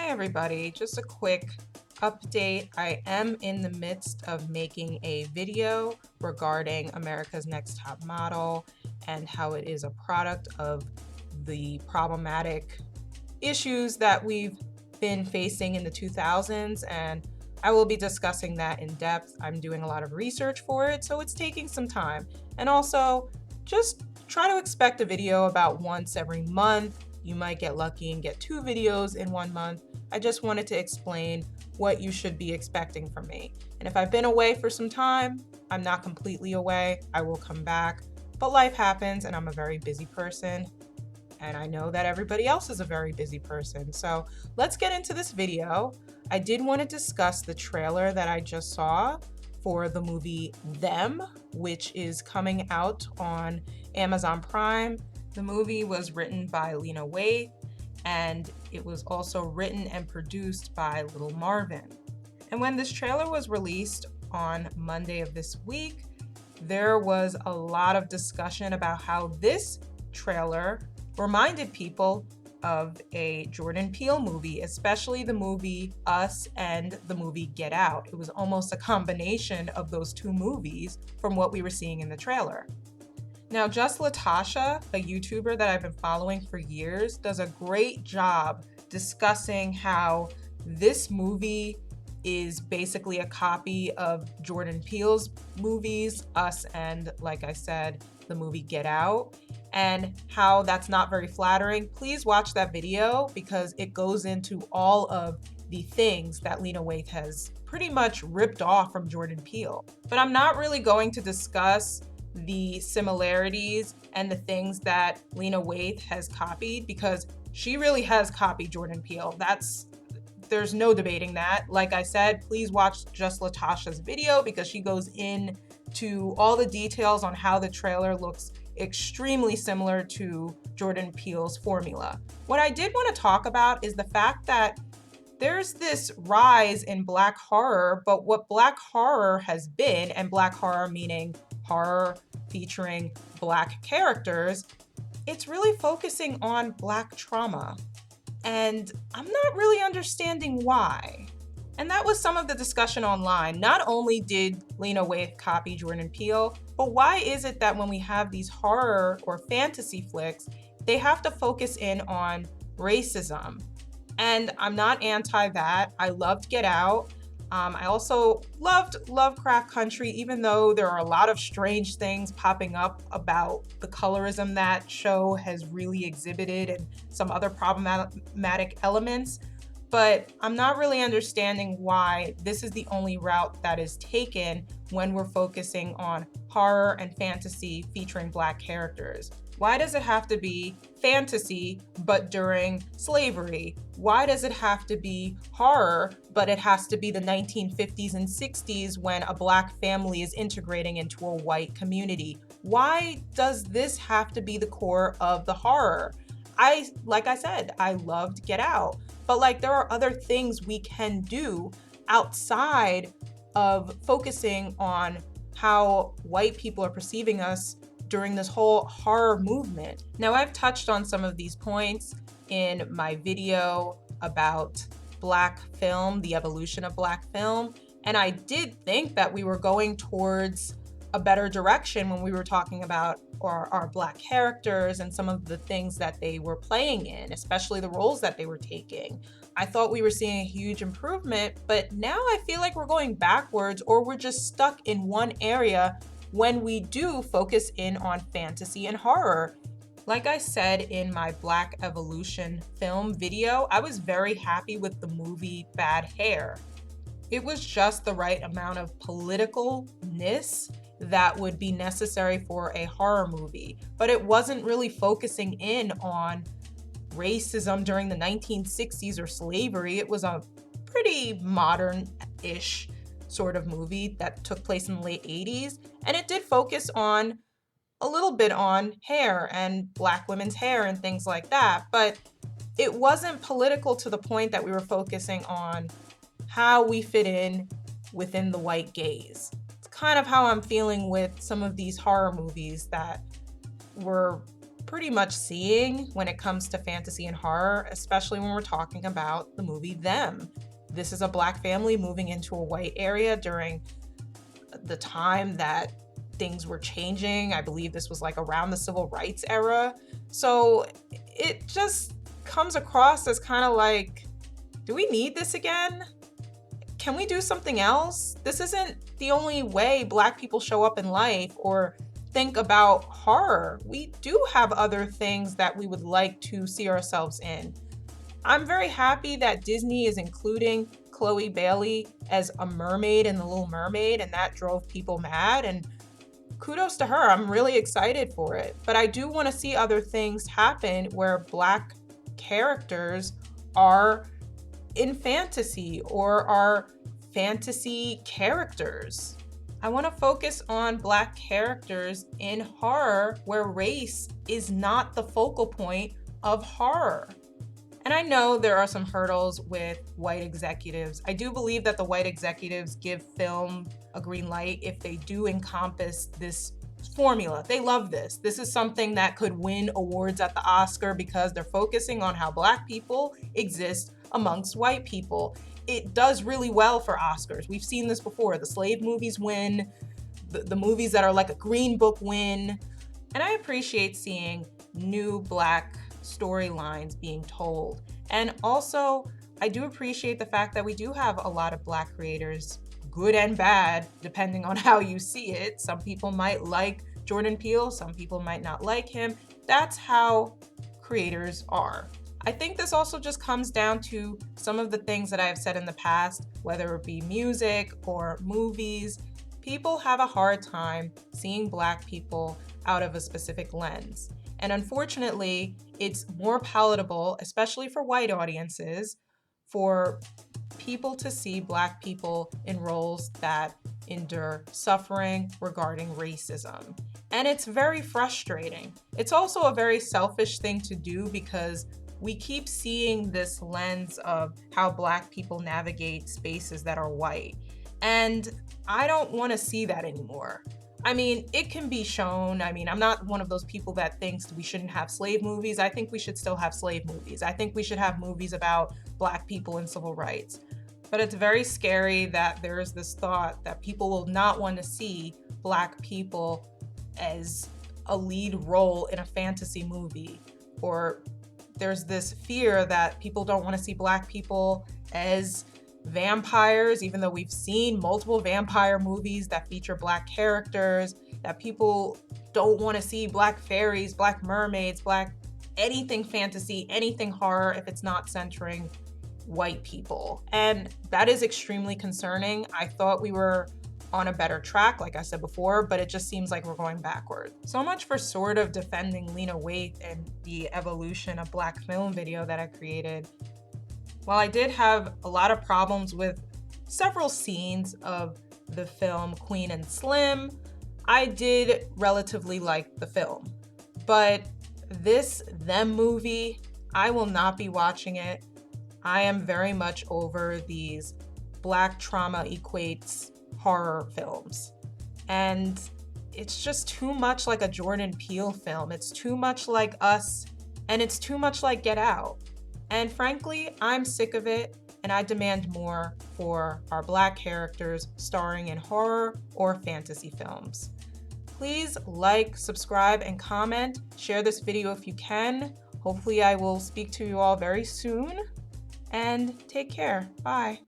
Hi everybody, just a quick update. I am in the midst of making a video regarding America's Next Top Model and how it is a product of the problematic issues that we've been facing in the 2000s, and I will be discussing that in depth. I'm doing a lot of research for it, so it's taking some time. And also, just try to expect a video about once every month. You might get lucky and get 2 videos in 1 month. I just wanted to explain what you should be expecting from me. And if I've been away for some time, I'm not completely away. I will come back. But life happens, and I'm a very busy person. And I know that everybody else is a very busy person. So let's get into this video. I did want to discuss the trailer that I just saw for the movie Them, which is coming out on Amazon Prime. The movie was written by Lena Waithe, and it was also written and produced by Little Marvin. And when this trailer was released on Monday of this week, there was a lot of discussion about how this trailer reminded people of a Jordan Peele movie, especially the movie Us and the movie Get Out. It was almost a combination of those two movies from what we were seeing in the trailer. Now, Just Latasha, a YouTuber that I've been following for years, does a great job discussing how this movie is basically a copy of Jordan Peele's movies, Us and, like I said, the movie Get Out, and how that's not very flattering. Please watch that video because it goes into all of the things that Lena Waithe has pretty much ripped off from Jordan Peele. But I'm not really going to discuss the similarities and the things that Lena Waithe has copied, because she really has copied Jordan Peele. There's no debating that. Like I said, please watch Just Latasha's video because she goes into all the details on how the trailer looks extremely similar to Jordan Peele's formula. What I did want to talk about is the fact that there's this rise in Black horror, but what Black horror has been, and Black horror meaning horror featuring Black characters, it's really focusing on Black trauma. And I'm not really understanding why. And that was some of the discussion online. Not only did Lena Waithe copy Jordan Peele, but why is it that when we have these horror or fantasy flicks, they have to focus in on racism? And I'm not anti that. I loved Get Out. I also loved Lovecraft Country, even though there are a lot of strange things popping up about the colorism that show has really exhibited and some other problematic elements. But I'm not really understanding why this is the only route that is taken when we're focusing on horror and fantasy featuring Black characters. Why does it have to be fantasy, but during slavery? Why does it have to be horror, but it has to be the 1950s and 60s when a Black family is integrating into a white community? Why does this have to be the core of the horror? Like I said, I loved Get Out, but there are other things we can do outside of focusing on how white people are perceiving us during this whole horror movement. Now, I've touched on some of these points in my video about Black film, the evolution of Black film, and I did think that we were going towards a better direction when we were talking about our Black characters and some of the things that they were playing in, especially the roles that they were taking. I thought we were seeing a huge improvement, but now I feel like we're going backwards, or we're just stuck in one area when we do focus in on fantasy and horror. Like I said in my Black Evolution film video, I was very happy with the movie Bad Hair. It was just the right amount of politicalness that would be necessary for a horror movie, but it wasn't really focusing in on racism during the 1960s or slavery. It was a pretty modern-ish sort of movie that took place in the late 80s, and it did focus on a little bit on hair and Black women's hair and things like that, but it wasn't political to the point that we were focusing on how we fit in within the white gaze. It's kind of how I'm feeling with some of these horror movies that were pretty much seeing when it comes to fantasy and horror, especially when we're talking about the movie Them. This is a Black family moving into a white area during the time that things were changing. I believe this was like around the civil rights era. So it just comes across as kind of like, do we need this again? Can we do something else? This isn't the only way Black people show up in life or think about horror. We do have other things that we would like to see ourselves in. I'm very happy that Disney is including Chloe Bailey as a mermaid in The Little Mermaid, and that drove people mad, and kudos to her. I'm really excited for it. But I do want to see other things happen where Black characters are in fantasy or are fantasy characters. I want to focus on Black characters in horror where race is not the focal point of horror. And I know there are some hurdles with white executives. I do believe that the white executives give film a green light if they do encompass this formula. They love this. This is something that could win awards at the Oscar because they're focusing on how Black people exist amongst white people. It does really well for Oscars. We've seen this before. The slave movies win, the movies that are like a Green Book win. And I appreciate seeing new Black storylines being told. And also, I do appreciate the fact that we do have a lot of Black creators, good and bad, depending on how you see it. Some people might like Jordan Peele, some people might not like him. That's how creators are. I think this also just comes down to some of the things that I've said in the past, whether it be music or movies. People have a hard time seeing Black people out of a specific lens. And unfortunately, it's more palatable, especially for white audiences, for people to see Black people in roles that endure suffering regarding racism. And it's very frustrating. It's also a very selfish thing to do because we keep seeing this lens of how Black people navigate spaces that are white. And I don't want to see that anymore. I mean, it can be shown. I mean, I'm not one of those people that thinks we shouldn't have slave movies. I think we should still have slave movies. I think we should have movies about Black people and civil rights. But it's very scary that there is this thought that people will not want to see Black people as a lead role in a fantasy movie. Or there's this fear that people don't want to see Black people as vampires, even though we've seen multiple vampire movies that feature Black characters, that people don't want to see Black fairies, Black mermaids, Black anything fantasy, anything horror if it's not centering white people. And that is extremely concerning. I thought we were on a better track, like I said before, but it just seems like we're going backward. So much for sort of defending Lena Waithe and the evolution of Black film video that I created. While I did have a lot of problems with several scenes of the film Queen and Slim, I did relatively like the film. But this Them movie, I will not be watching it. I am very much over these Black trauma equates horror films. And it's just too much like a Jordan Peele film. It's too much like Us, and it's too much like Get Out. And frankly, I'm sick of it, and I demand more for our Black characters starring in horror or fantasy films. Please like, subscribe, and comment. Share this video if you can. Hopefully I will speak to you all very soon. And take care. Bye.